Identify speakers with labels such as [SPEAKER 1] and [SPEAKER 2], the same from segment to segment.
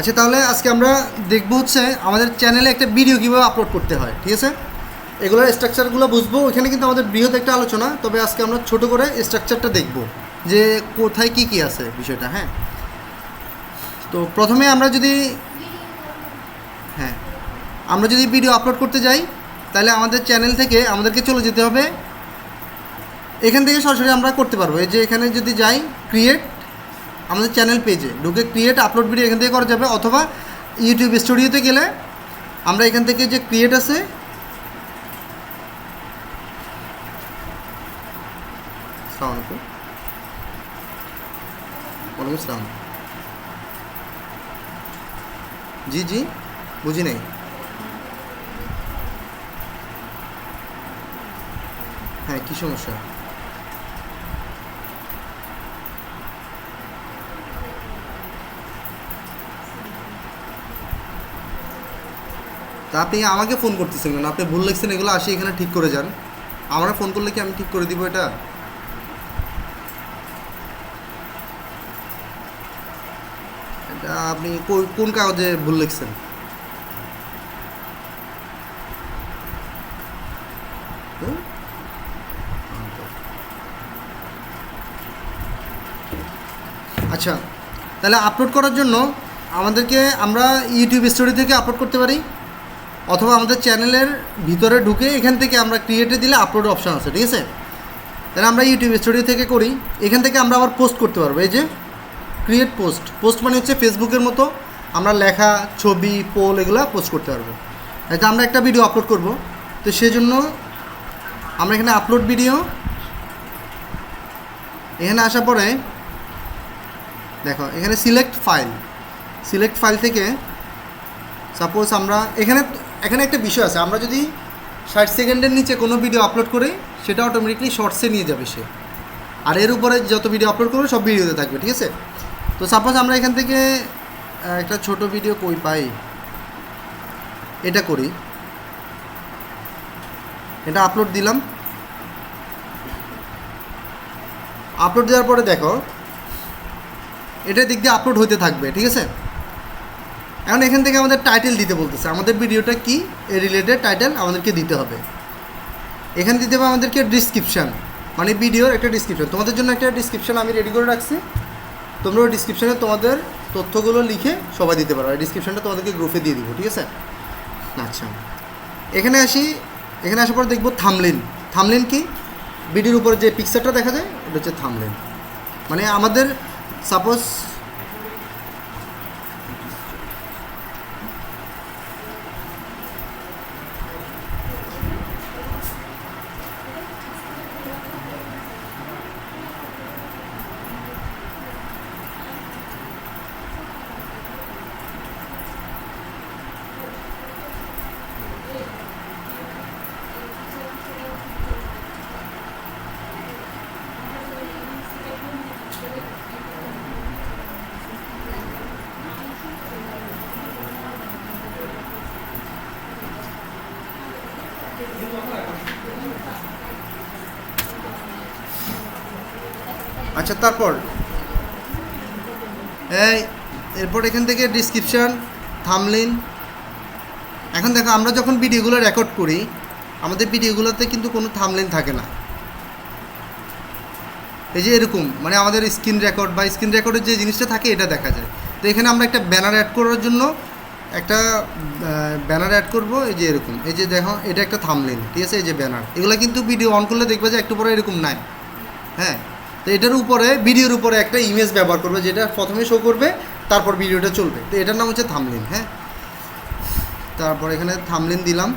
[SPEAKER 1] আচ্ছা, তাহলে আজকে আমরা দেখব হচ্ছে আমাদের চ্যানেলে একটা ভিডিও কীভাবে আপলোড করতে হয়। ঠিক আছে, এগুলোর স্ট্রাকচারগুলো বুঝবো। ওইখানে কিন্তু আমাদের বৃহৎ একটা আলোচনা, তবে আজকে আমরা ছোট করে স্ট্রাকচারটা দেখব যে কোথায় কি কি আছে বিষয়টা। হ্যাঁ, তো প্রথমে আমরা যদি ভিডিও আপলোড করতে যাই, তাহলে আমাদের চ্যানেল থেকে আমাদেরকে চলে যেতে হবে। এখান থেকে সরাসরি আমরা করতে পারবো। এই যে এখানে যদি যাই ক্রিয়েট, আমাদের চ্যানেল পেজে ঢুকে ক্রিয়েট আপলোড ভিডিও এখান থেকে করা যাবে, অথবা ইউটিউব স্টুডিওতে গেলে আমরা এখান থেকে যে ক্রিয়েট আছে, জি জি বুঝি নাই। হ্যাঁ, কী সমস্যা? তা আপনি আমাকে ফোন করতেছেন কেন? আপনি ভুল লিখছেন, এগুলো আসি এখানে ঠিক করে যান। আমরা ফোন করলে কি আমি ঠিক করে দিব এটা? এটা আপনি কোন কাগজে ভুল লিখছেন? আচ্ছা, তাহলে আপলোড করার জন্য আমরা ইউটিউব স্টোরি থেকে আপলোড করতে পারি, অথবা আমাদের চ্যানেলের ভিতরে ঢুকে এখান থেকে আমরা ক্রিয়েটে দিলে আপলোড অপশান আছে। ঠিক আছে, তাহলে আমরা ইউটিউব স্টোরি থেকে করি। এখান থেকে আমরা আবার পোস্ট করতে পারবো। এই যে ক্রিয়েট পোস্ট মানে হচ্ছে ফেসবুকের মতো আমরা লেখা, ছবি, পোল এগুলো পোস্ট করতে পারবো। এটা আমরা একটা ভিডিও আপলোড করব, তো সেজন্য আমরা এখানে আপলোড ভিডিও, এখানে আসার পরে দেখো এখানে সিলেক্ট ফাইল থেকে সাপোজ আমরা এখানে একটা বিষয় আছে, আমরা যদি 60 সেকেন্ডের নিচে কোনো ভিডিও আপলোড করি সেটা অটোমেটিকলি শর্টসে নিয়ে যাবে সে, আর এর উপরে যত ভিডিও আপলোড করবে সব ভিডিওতে থাকবে। ঠিক আছে, তো সাপোজ আমরা এখান থেকে একটা ছোট ভিডিও কই পাই, এটা করি, এটা আপলোড দিলাম। আপলোড দেওয়ার পরে দেখো এটা দিক দিয়ে আপলোড হতে থাকবে। ঠিক আছে, এখন এখান থেকে আমাদের টাইটেল দিতে বলতেছে, আমাদের ভিডিওটা কি এর রিলেটেড টাইটেল আমাদেরকে দিতে হবে। এখানে দিতে হবে আমাদেরকে ডিসক্রিপশান, মানে ভিডিওর একটা ডিসক্রিপশান। তোমাদের জন্য একটা ডিসক্রিপশান আমি রেডি করে রাখছি, তোমরা ওই ডিসক্রিপশানে তোমাদের তথ্যগুলো লিখে সবাই দিতে পারো। এই ডিসক্রিপশানটা তোমাদেরকে গ্রুপে দিয়ে দিব। ঠিক আছে, আচ্ছা এখানে আসার পর দেখবো থামলেন কি, ভিডিওর উপরে যে পিকচারটা দেখা যায় এটা হচ্ছে থামলেন। মানে আমাদের সাপোজ আচ্ছা, তারপর এরপর এখান থেকে ডিসক্রিপশান, থামলেন। এখন দেখো আমরা যখন ভিডিওগুলো রেকর্ড করি আমাদের ভিডিওগুলোতে কিন্তু কোনো থামলেন থাকে না। এই যে এরকম, মানে আমাদের স্ক্রিন রেকর্ডের যে জিনিসটা থাকে এটা দেখা যায়। তো এখানে আমরা একটা ব্যানার অ্যাড করার জন্য একটা ব্যানার অ্যাড করব। এই যে এরকম, এই যে দেখো এটা একটা থামলেন। ঠিক আছে, এই যে ব্যানার, এগুলো কিন্তু ভিডিও অন করলে দেখবে যে একটু পরে এরকম নাই। হ্যাঁ, তো এটার উপরে ভিডিওর উপরে একটা ইমেজ ব্যবহার করবে, যেটা প্রথমে শো করবে, তারপর ভিডিওটা চলবে। তো এটার নাম হচ্ছে থামলেন। হ্যাঁ, তারপর এখানে থামলেন দিলাম,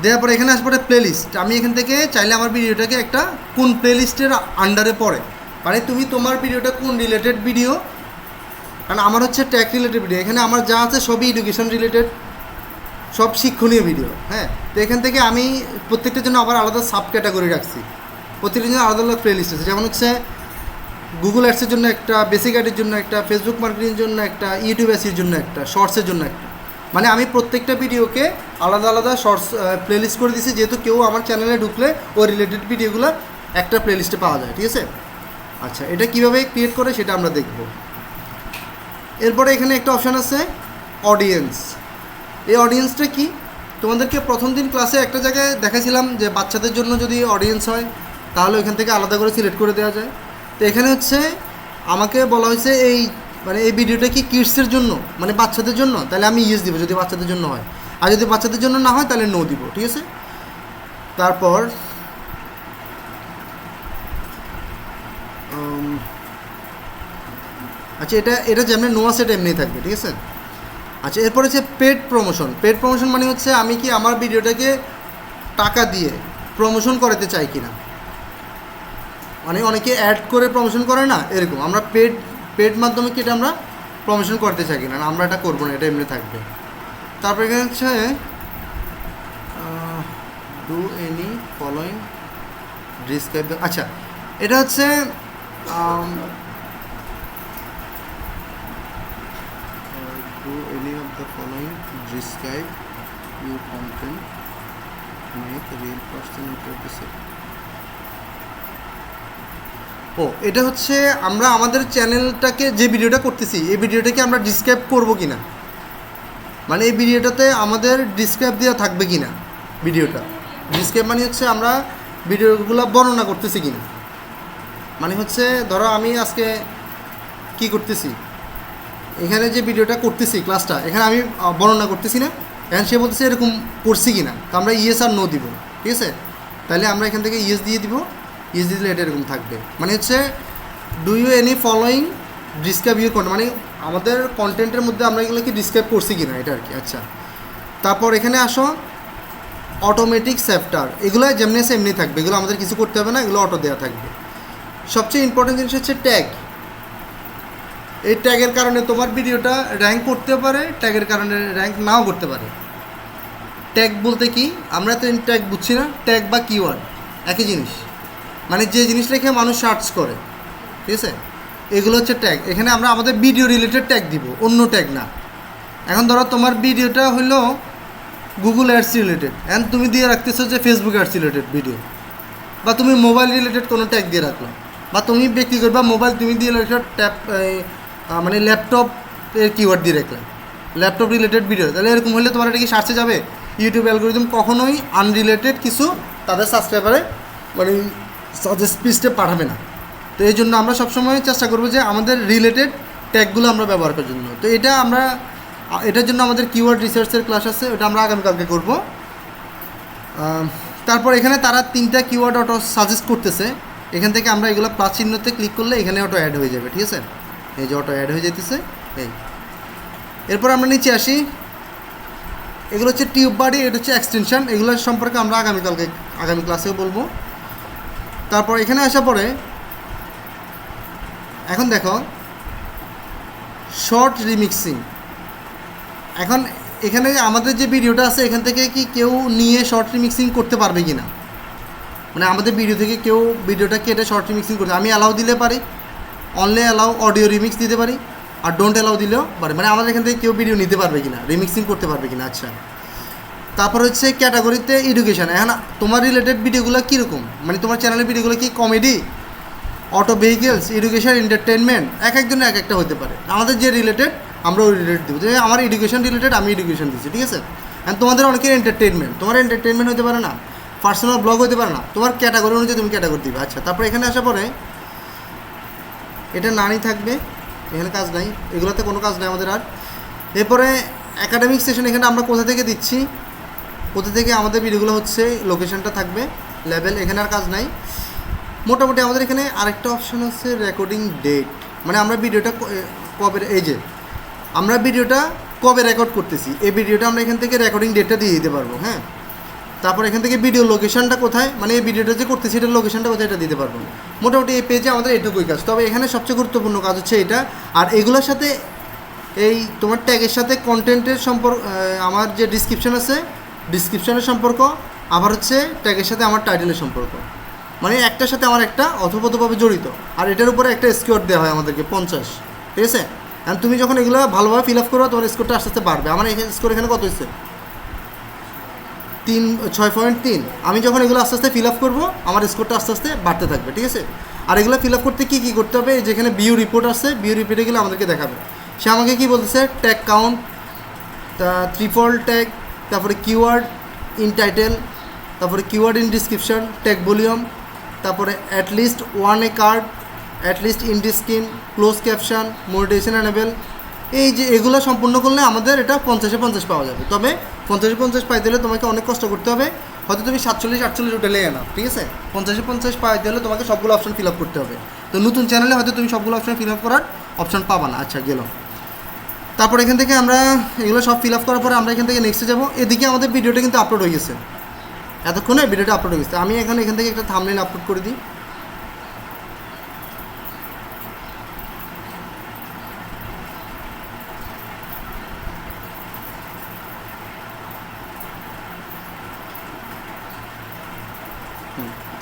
[SPEAKER 1] দেওয়ার পরে এখানে আসবে প্লেলিস্ট। আমি এখান থেকে চাইলে আমার ভিডিওটাকে একটা কোন প্লেলিস্টের আন্ডারে পড়ে, মানে তুমি তোমার ভিডিওটা কোন রিলেটেড ভিডিও, কারণ আমার হচ্ছে ট্যাগ রিলেটেড ভিডিও। এখানে আমার যা আছে সবই এডুকেশন রিলেটেড, সব শিক্ষণীয় ভিডিও। হ্যাঁ, তো এখান থেকে আমি প্রত্যেকটার জন্য আবার আলাদা সাব ক্যাটাগরি রাখছি, প্রত্যেকটার জন্য আলাদা আলাদা প্লেলিস্ট আছে। যেমন হচ্ছে গুগল অ্যাডসের জন্য একটা, বেসিক অ্যাডের জন্য একটা, ফেসবুক মার্কেটিংয়ের জন্য একটা, ইউটিউব অ্যাডসের জন্য একটা, শর্টসের জন্য একটা। মানে আমি প্রত্যেকটা ভিডিওকে আলাদা আলাদা শর্টস প্লেলিস্ট করে দিয়েছি, যেহেতু কেউ আমার চ্যানেলে ঢুকলে ওই রিলেটেড ভিডিওগুলো একটা প্লেলিস্টে পাওয়া যায়। ঠিক আছে, আচ্ছা এটা কীভাবে ক্রিয়েট করে সেটা আমরা দেখব। এরপরে এখানে একটা অপশান আছে অডিয়েন্স। এই অডিয়েন্সটা কি, তোমাদেরকে প্রথম দিন ক্লাসে একটা জায়গায় দেখাছিলাম যে বাচ্চাদের জন্য যদি অডিয়েন্স হয় তাহলে ওইখান থেকে আলাদা করে সিলেক্ট করে দেওয়া যায়। তো এখানে হচ্ছে আমাকে বলা হয়েছে এই মানে এই ভিডিওটা কি কিডসের জন্য, মানে বাচ্চাদের জন্য, তাহলে আমি ইয়েস দিব যদি বাচ্চাদের জন্য হয়, আর যদি বাচ্চাদের জন্য না হয় তাহলে নো দিব, ঠিক আছে। তারপর আচ্ছা এটা যেমনি নো আছে এটা এমনিই থাকবে, ঠিক আছে। আচ্ছা এরপর হচ্ছে পেড প্রমোশন। পেড প্রমোশন মানে হচ্ছে আমি কি আমার ভিডিওটাকে টাকা দিয়ে প্রমোশন করাতে চাই কিনা, মানে অনেকে অ্যাড করে প্রমোশন করে না, এরকম আমরা পেড মাধ্যমে কি এটা আমরা প্রমোশন করতে চাই কিনা, আমরা এটা করবো না, এটা এমনি থাকবে। তারপর এখানে হচ্ছে ডু এনি ফলোয়িং ডিসক্রাইব, আচ্ছা এটা হচ্ছে do any of the following describe your content make a real person into ও এটা হচ্ছে আমরা আমাদের চ্যানেলটাকে যে ভিডিওটা করতেছি এই ভিডিওটাকে আমরা ডিসক্রাইব করব কিনা, মানে এই ভিডিওটাতে আমাদের ডিসক্রাইব দেওয়া থাকবে কিনা। ভিডিওটা ডিসক্রাইব মানে হচ্ছে আমরা ভিডিওগুলো বর্ণনা করতেছি কিনা, মানে হচ্ছে ধরো আমি আজকে কি করতেছি, এখানে যে ভিডিওটা করতেছি ক্লাসটা, এখানে আমি বর্ণনা করতেছি না, এখন সে বলতেছে এরকম করছি কি না, তো আমরা ইয়েস আর নো দিব, ঠিক আছে। তাহলে আমরা এখান থেকে ইয়েস দিয়ে দিব, ইয়েস দিয়ে দিলে এটা এরকম থাকবে, মানে হচ্ছে do you any following describe your content, মানে আমাদের কন্টেন্টের মধ্যে আমরা এগুলোকে ডিসক্রাইব করছি কি না এটা আর কি। আচ্ছা তারপর এখানে আসো অটোমেটিক সেপ্টার, এগুলো যেমনি আছে এমনি থাকবে, এগুলো আমাদের কিছু করতে হবে না, এগুলো অটো দেওয়া থাকবে। সবচেয়ে ইম্পর্টেন্ট জিনিস হচ্ছে ট্যাগ। এই ট্যাগের কারণে তোমার ভিডিওটা র্যাঙ্ক করতে পারে, ট্যাগের কারণে র্যাঙ্ক নাও করতে পারে। ট্যাগ বলতে কি, আমরা তো ট্যাগ বুঝছি না, ট্যাগ বা কিওয়ার্ড একই জিনিস, মানে যে জিনিস রেখে মানুষ সার্চ করে, ঠিক আছে, এগুলো হচ্ছে ট্যাগ। এখানে আমরা আমাদের ভিডিও রিলেটেড ট্যাগ দিব, অন্য ট্যাগ না। এখন ধরো তোমার ভিডিওটা হলো গুগল অ্যাডস রিলেটেড, অ্যান্ড তুমি দিয়ে রাখতেছো যে ফেসবুক অ্যাডস রিলেটেড ভিডিও, বা তুমি মোবাইল রিলেটেড কোনো ট্যাগ দিয়ে রাখলো, বা তুমি ব্যক্তিগত বা মোবাইল তুমি দিয়ে রাখছো ট্যাব মানে ল্যাপটপ এর কিওয়ার্ড দিয়ে রাখলে ল্যাপটপ রিলেটেড ভিডিও, তাহলে এরকম হলে তোমার এটা কি সার্চে যাবে? ইউটিউব অ্যালগোরিদম কখনোই আনরিলেটেড কিছু তাদের সাবস্ক্রাইবারে মানে সাজেস্ট পিস্টে পাঠাবে না। তো এই জন্য আমরা সবসময় চেষ্টা করবো যে আমাদের রিলেটেড ট্যাগগুলো আমরা ব্যবহার করার জন্য। তো এটা আমরা এটার জন্য আমাদের কিওয়ার্ড রিসার্চের ক্লাস আছে, ওটা আমরা আগামীকালকে করব। তারপর এখানে তারা 3টা কিওয়ার্ড অটো সাজেস্ট করতেছে, এখান থেকে আমরা এগুলো প্লাস চিহ্নতে ক্লিক করলে এখানে অটো অ্যাড হয়ে যাবে, ঠিক আছে। এই যে অটো অ্যাড হয়ে যেতেছে এই। এরপর আমরা নিচে আসি, এগুলো হচ্ছে টিউব বডি, এটা হচ্ছে এক্সটেনশন, এগুলো সম্পর্কে আমরা আগামী ক্লাসেও বলবো। তারপর এখানে আসা পরে এখন দেখো শর্ট রিমিক্সিং। এখন এখানে আমাদের যে ভিডিওটা আছে এখান থেকে কি কেউ নিয়ে শর্ট রিমিক্সিং করতে পারবে কি না, মানে আমাদের ভিডিও থেকে কেউ ভিডিওটা কেটে শর্ট রিমিক্সিং করতে, আমি অ্যালাউ দিলে পারি, অনলি অ্যালাউ অডিও রিমিক্স দিতে পারি, আর ডোন্ট অ্যালাউ দিলেও পারে, মানে আমাদের এখান থেকে কেউ ভিডিও নিতে পারবে কি না, রিমিক্সিং করতে পারবে কি না। আচ্ছা তারপর হচ্ছে ক্যাটাগরিতে এডুকেশান। এখন তোমার রিলেটেড ভিডিওগুলো কীরকম, মানে তোমার চ্যানেলের ভিডিওগুলো কি comedy, auto vehicles, education, entertainment, এক একজনের এক একটা হতে পারে। আমাদের যে রিলেটেড আমরা ওই রিলেটেড দেবো, যে আমার এডুকেশন রিলেটেড আমি এডুকেশন দিচ্ছি, ঠিক আছে। অ্যান্ড তোমাদের অনেকের এন্টারটেনমেন্ট, তোমার এন্টারটেনমেন্ট হতে পারে না, পার্সোনাল ব্লগ হতে পারে না, তোমার ক্যাটাগরি অনুযায়ী তুমি ক্যাটাগরি দিবে। আচ্ছা তারপর এখানে আসার পরে এটা নানি থাকবে, এখানে কাজ নাই, এগুলোতে কোনো কাজ নাই আমাদের আর। এরপরে একাডেমিক সেশন, এখানে আমরা কোথা থেকে দিচ্ছি, কোথা থেকে আমাদের ভিডিওগুলো হচ্ছে, লোকেশনটা থাকবে, লেভেল, এখানে আর কাজ নাই। মোটামুটি আমাদের এখানে আরেকটা অপশন আছে রেকর্ডিং ডেট, মানে আমরা ভিডিওটা কবে, এই যে আমরা ভিডিওটা কবে রেকর্ড করতেছি এই ভিডিওটা আমরা এখান থেকে রেকর্ডিং ডেটটা দিয়ে দিতে পারবো, হ্যাঁ। তারপর এখান থেকে ভিডিও লোকেশনটা কোথায়, মানে এই ভিডিওটা যে করতেছি এটার লোকেশনটা কোথায় এটা দিতে পারবো। মোটামুটি এই পেজে আমাদের এটুকুই কাজ। তবে এখানে সবচেয়ে গুরুত্বপূর্ণ কাজ হচ্ছে এটা, আর এগুলোর সাথে এই তোমার ট্যাগের সাথে কন্টেন্টের সম্পর্ক, আমার যে ডিসক্রিপশন আছে ডিসক্রিপশনের সম্পর্ক, আবার হচ্ছে ট্যাগের সাথে আমার টাইটেলের সম্পর্ক, মানে একটার সাথে আমার একটা অথোপথভাবে জড়িত। আর এটার উপরে একটা স্কোর দেওয়া হয় আমাদেরকে 50, ঠিক আছে। আর তুমি যখন এগুলো ভালোভাবে ফিল আপ করো তোমার স্কোরটা আস্তে আস্তে বাড়বে। আমার এখানে স্কোর এখানে কত হচ্ছে 6.3। আমি যখন এগুলো আস্তে আস্তে ফিল আপ করবো আমার স্কোরটা আস্তে আস্তে বাড়তে থাকবে, ঠিক আছে। আর এগুলো ফিল আপ করতে কী কী করতে হবে, যেখানে বিউ রিপোর্ট আছে, বিউ রিপোর্টে গেলে আমাদেরকে দেখাবে সে আমাকে কি বলতেছে, ট্যাগ কাউন্ট, ট্রিপল ট্যাগ, তারপরে কিওয়ার্ড ইন টাইটেল, তারপরে keyword in description, tag volume, তারপরে at least one a card, at least in screen, close caption, motivation enable. এই যে এগুলো সম্পূর্ণ করলে আমাদের এটা 50-50 পাওয়া যাবে। তবে 50-50 পাইতে হলে তোমাকে অনেক কষ্ট করতে হবে, হয়তো তুমি 47-48 উঠে না, ঠিক আছে। 50-50 পাইতে হলে তোমাকে সবগুলো অপশন ফিল আপ করতে হবে। তো নতুন চ্যানেলে হয়তো তুমি সবগুলো অপশন ফিল আপ করার অপশন পাবা না। আচ্ছা, গেল। তারপর এখান থেকে আমরা এগুলো সব ফিল আপ করার পরে আমরা এখান থেকে নেক্সটে যাবো। এদিকে আমাদের ভিডিওটা কিন্তু আপলোড হয়ে গেছে, এতক্ষণে ভিডিওটা আপলোড হয়ে গেছে। আমি এখান থেকে একটা থাম্বনেল আপলোড করে দিই।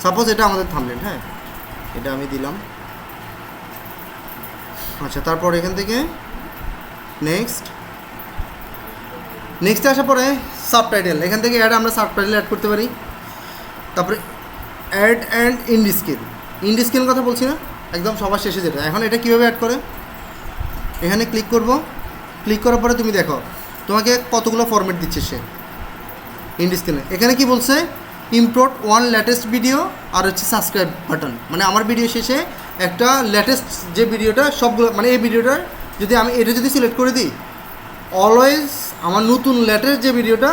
[SPEAKER 1] সাপোজ এটা আমাদের থাম্বনেল, হ্যাঁ, এটা আমি দিলাম। আচ্ছা, তারপর এখান থেকে নেক্সটে আসার পরে সাবটাইটেল, এখান থেকে আমরা সাবটাইটেল অ্যাড করতে পারি। তারপরে অ্যাড অ্যান্ড ইন্ডিস্ক্রিন কথা বলছি না, একদম সবার শেষে যেটা। এখন এটা কীভাবে অ্যাড করে, এখানে ক্লিক করব। ক্লিক করার পরে তুমি দেখো তোমাকে কতগুলো ফরম্যাট দিচ্ছে সে ইন্ডিস্ক্রিনে। এখানে কি বলছে, ইম্পোর্ট ওয়ান লেটেস্ট ভিডিও আর হচ্ছে সাবস্ক্রাইব বাটন, মানে আমার ভিডিও শেষে একটা লেটেস্ট যে ভিডিওটা সবগুলো, মানে এই ভিডিওটার যদি আমি এটা যদি সিলেক্ট করে দিই, অলওয়েজ আমার নতুন লেটেস্ট যে ভিডিওটা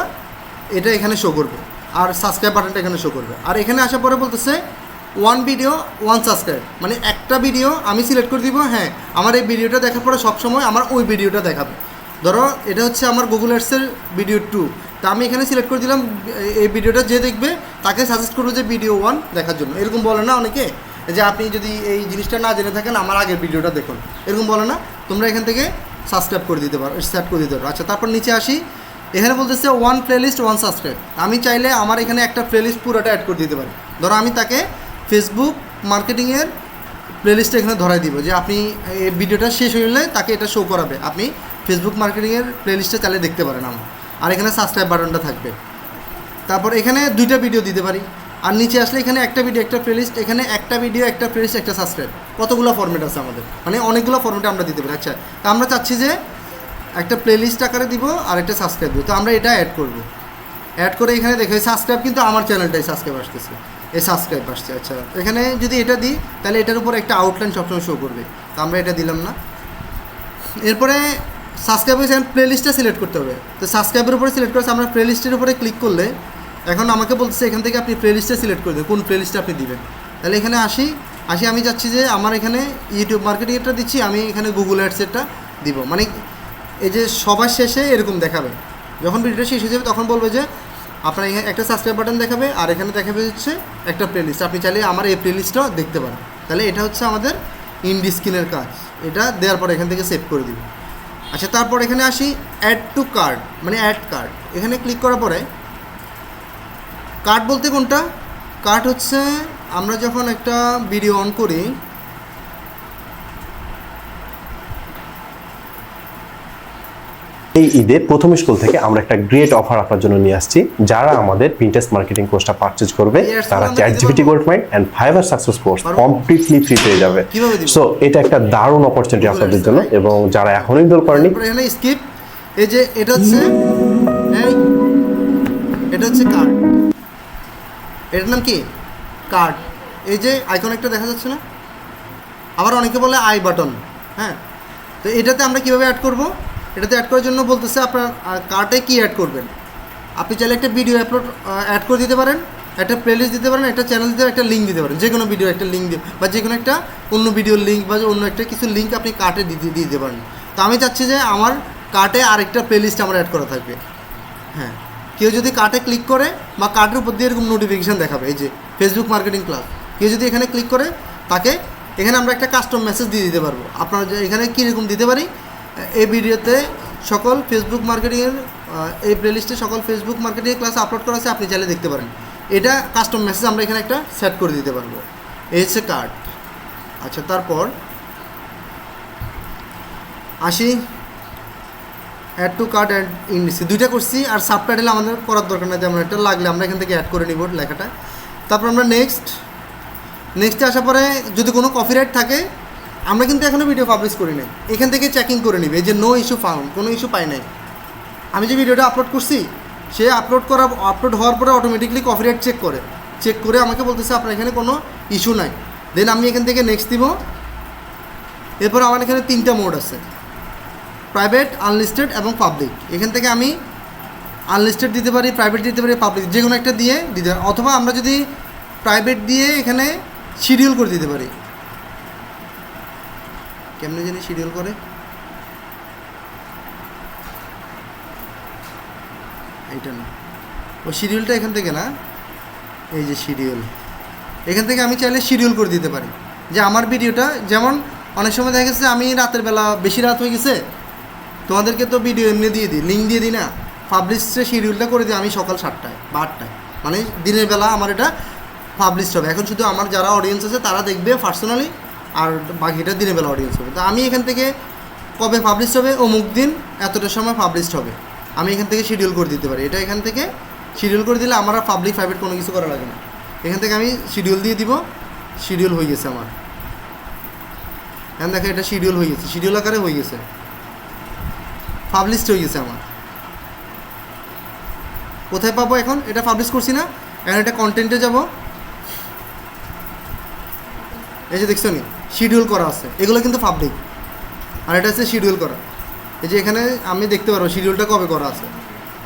[SPEAKER 1] এটা এখানে শো করবে, আর সাবস্ক্রাইব বাটনটা এখানে শো করবে। আর এখানে আসার পরে বলতেছে ওয়ান ভিডিও ওয়ান সাবস্ক্রাইব, মানে একটা ভিডিও আমি সিলেক্ট করে দিব, হ্যাঁ আমার এই ভিডিওটা দেখার পরে সবসময় আমার ওই ভিডিওটা দেখাবে। ধরো এটা হচ্ছে আমার গুগল অ্যাডসের ভিডিও 2, তা আমি এখানে সিলেক্ট করে দিলাম এই ভিডিওটা যে দেখবে তাকে সাজেস্ট করবো যে ভিডিও 1 দেখার জন্য। এরকম বলে না অনেকে, যে আপনি যদি এই জিনিসটা না জেনে থাকেন আমার আগের ভিডিওটা দেখুন, এরকম বলে না। তোমরা এখান থেকে সাবস্ক্রাইব করে দিতে পারো, সেট করে দিতে পারো। আচ্ছা, তারপর নিচে আসি, এখানে বলতেছে ওয়ান প্লেলিস্ট ওয়ান সাবস্ক্রাইব। আমি চাইলে আমার এখানে একটা প্লেলিস্ট পুরোটা অ্যাড করে দিতে পারি। ধরো আমি তাকে ফেসবুক মার্কেটিংয়ের প্লেলিস্টে এখানে ধরাই দিব, যে আপনি এই ভিডিওটা শেষ হলে তাকে এটা শো করাবে, আপনি ফেসবুক মার্কেটিংয়ের প্লেলিস্টে চালিয়ে দেখতে পারেন আমার। আর এখানে সাবস্ক্রাইব বাটনটা থাকবে। তারপর এখানে 2টা ভিডিও দিতে পারি। আর নিচে আসলে এখানে একটা ভিডিও একটা প্লেলিস্ট, এখানে একটা ভিডিও একটা প্লেলিস্ট একটা সাবস্ক্রাইব, কতগুলো ফরম্যাট আছে আমাদের, মানে অনেকগুলো ফরম্যাটে আমরা দিতে পারি। আচ্ছা, তা আমরা চাচ্ছি যে একটা প্লেলিস্ট আকারে দিব আর একটা সাবস্ক্রাইব দিব, তো আমরা এটা অ্যাড করব। অ্যাড করে এখানে দেখো সাবস্ক্রাইব কিন্তু আমার চ্যানেলটাই সাবস্ক্রাইব আসতেছে, এই সাবস্ক্রাইব আসছে। আচ্ছা, এখানে যদি এটা দিই তাহলে এটার উপর একটা আউটলাইন সবসময় শো করবে, তো আমরা এটা দিলাম না। এরপরে সাবস্ক্রাইবের প্লেলিস্টটা সিলেক্ট করতে হবে, তো সাবস্ক্রাইবের উপরে সিলেক্ট করেছে, আমরা প্লেলিস্টের উপরে ক্লিক করলে এখন আমাকে বলছে এখান থেকে আপনি প্লেলিস্টে সিলেক্ট করে দেবেন কোন প্লেলিস্টে আপনি দিবেন। তাহলে এখানে আসি আমি চাচ্ছি যে আমার এখানে ইউটিউব মার্কেটিংয়েরটা দিচ্ছি, আমি এখানে গুগল অ্যাডসেরটা দিব। মানে এই যে সবার শেষে এরকম দেখাবে, যখন ভিডিওটা শেষ হয়ে যাবে তখন বলবে যে আপনার এখানে একটা সাবস্ক্রাইব বাটন দেখাবে আর এখানে দেখাবে হচ্ছে একটা প্লেলিস্ট, আপনি চাইলে আমার এই প্লেলিস্টটাও দেখতে পারেন। তাহলে এটা হচ্ছে আমাদের ইন্ডিস্ক্রিনের কাজ, এটা দেওয়ার পর এখান থেকে সেভ করে দিব। আচ্ছা, তারপর এখানে আসি অ্যাড টু কার্ড, মানে অ্যাড কার্ড। এখানে ক্লিক করার পরে কার্ড বলতে কোনটা, কার্ড হচ্ছে আমরা যখন একটা ভিডিও অন করি,
[SPEAKER 2] এই ঈদে প্রথম স্কুল থেকে আমরা একটা গ্রেট অফার আপনার জন্য নিয়ে আসছি। যারা আমাদের পিন্টারেস্ট মার্কেটিং কোর্সটা পারচেজ করবে তারা ChatGPT gold mind and Fiverr success course completely free পেয়ে যাবে। সো এটা একটা দারুণ অপরচুনিটি আপনাদের জন্য, এবং যারা এখনো ইনরোল করেনি
[SPEAKER 1] এখানে স্কিপ, এই যে এটা হচ্ছে কার্ড, এটার নাম কি কার্ড, এই যে আইকন একটা দেখা যাচ্ছে না, আবার অনেকে বলে আই বাটন, হ্যাঁ। তো এটাতে আমরা কীভাবে অ্যাড করব, এটাতে অ্যাড করার জন্য বলতেছে আপনার কার্টে কী অ্যাড করবেন। আপনি চাইলে একটা ভিডিও অ্যাড করে দিতে পারেন, একটা প্লেলিস্ট দিতে পারেন, একটা চ্যানেল দিতে একটা লিঙ্ক দিতে পারেন, যে কোনো ভিডিও একটা লিঙ্ক দিয়ে, বা যে কোনো একটা অন্য ভিডিওর লিঙ্ক বা অন্য একটা কিছু লিঙ্ক আপনি কার্টে দিয়ে দিতে পারেন। তো আমি চাচ্ছি যে আমার কার্টে আরেকটা প্লেলিস্ট আমার অ্যাড করা থাকবে, হ্যাঁ। কেউ যদি কার্টে ক্লিক করে বা কার্টের উপর দিয়ে এরকম নোটিফিকেশান দেখাবে, এই যে ফেসবুক মার্কেটিং ক্লাস, কেউ যদি এখানে ক্লিক করে তাকে এখানে আমরা একটা কাস্টম মেসেজ দিয়ে দিতে পারবো। আপনারা এখানে কীরকম দিতে পারি, এই ভিডিওতে সকল ফেসবুক মার্কেটিংয়ের এই প্লেলিস্টে সকল ফেসবুক মার্কেটিংয়ের ক্লাস আপলোড করা আছে, আপনি চাইলে দেখতে পারেন। এটা কাস্টম মেসেজ আমরা এখানে একটা সেট করে দিতে পারবো। এই হচ্ছে কার্ড। আচ্ছা, তারপর আসি অ্যাড টু কার্ড অ্যাড ইন্ডিসি, দুইটা করছি। আর সাবটাইটেল আমাদের করার দরকার নাই, তেমন একটা লাগলে আমরা এখান থেকে অ্যাড করে নিব লেখাটা। তারপর আমরা নেক্সটে আসার পরে যদি কোনো কপিরাইট থাকে আমরা কিন্তু এখনও ভিডিও পাবলিশ করি নাই, এখান থেকে চেকিং করে নিবে যে নো ইস্যু ফাউন্ড, কোনো ইস্যু পাই নাই। আমি যে ভিডিওটা আপলোড করছি সে আপলোড হওয়ার পরে অটোমেটিকলি কপিরাইট চেক করে আমাকে বলতেছে আপনার এখানে কোনো ইস্যু নাই। দেন আমি এখান থেকে নেক্সট দিব। এরপর আমার এখানে 3টা মোড আছে, প্রাইভেট, আনলিস্টেড এবং পাবলিক। এখান থেকে আমি আনলিস্টেড দিতে পারি, প্রাইভেট দিতে পারি, পাবলিক যে কোনো একটা দিয়ে দিতে পারি, অথবা আমরা যদি প্রাইভেট দিয়ে এখানে শিডিউল করে দিতে পারি। কেমনে জানি শিডিউল করে, এইটা না, ও শিডিউলটা এখান থেকে না, এই যে শিডিউল, এখান থেকে আমি চাইলে শিডিউল করে দিতে পারি যে আমার ভিডিওটা, যেমন অনেক সময় দেখা গেছে আমি রাতের বেলা বেশি রাত হয়ে গেছে, তোমাদেরকে তো ভিডিও এমনি দিয়ে দিই, লিঙ্ক দিয়ে দিই না, পাবলিশে শিডিউলটা করে দিই আমি সকাল 7টায় বা 8টায়, মানে দিনের বেলা আমার এটা পাবলিশ হবে। এখন শুধু আমার যারা অডিয়েন্স আছে তারা দেখবে পার্সোনালি, আর বাকিটা দিনের বেলা অডিয়েন্স হবে। তো আমি এখান থেকে কবে পাবলিশ হবে, অমুক দিন এতটার সময় পাবলিশ হবে, আমি এখান থেকে শিডিউল করে দিতে পারি। এটা এখান থেকে শিডিউল করে দিলে আমার আর পাবলিক প্রাইভেট কোনো কিছু করা লাগে না। এখান থেকে আমি শিডিউল দিয়ে দিব, শিডিউল হয়ে গেছে আমার। এখন দেখো এটা শিডিউল হয়ে গেছে, শিডিউল আকারে হয়ে গেছে, পাবলিশড হয়ে গেছে আমার। কোথায় পাবো এখন? এটা পাবলিশ করছি না, এখন এটা কন্টেন্টে যাব, এই যে দেখছো নি শিডিউল করা আছে, এগুলো কিন্তু পাবলিক, আর এটা হচ্ছে শিডিউল করা। এই যে এখানে আমি দেখতে পারবো শিডিউলটা কবে করা আছে।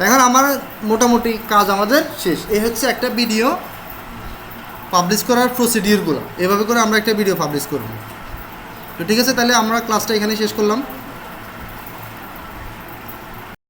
[SPEAKER 1] এখন আমার মোটামুটি কাজ আমাদের শেষ। এই হচ্ছে একটা ভিডিও পাবলিশ করার প্রসিডিউরগুলো, এভাবে করে আমরা একটা ভিডিও পাবলিশ করব। তো ঠিক আছে, তাহলে আমরা ক্লাসটা এখানে শেষ করলাম।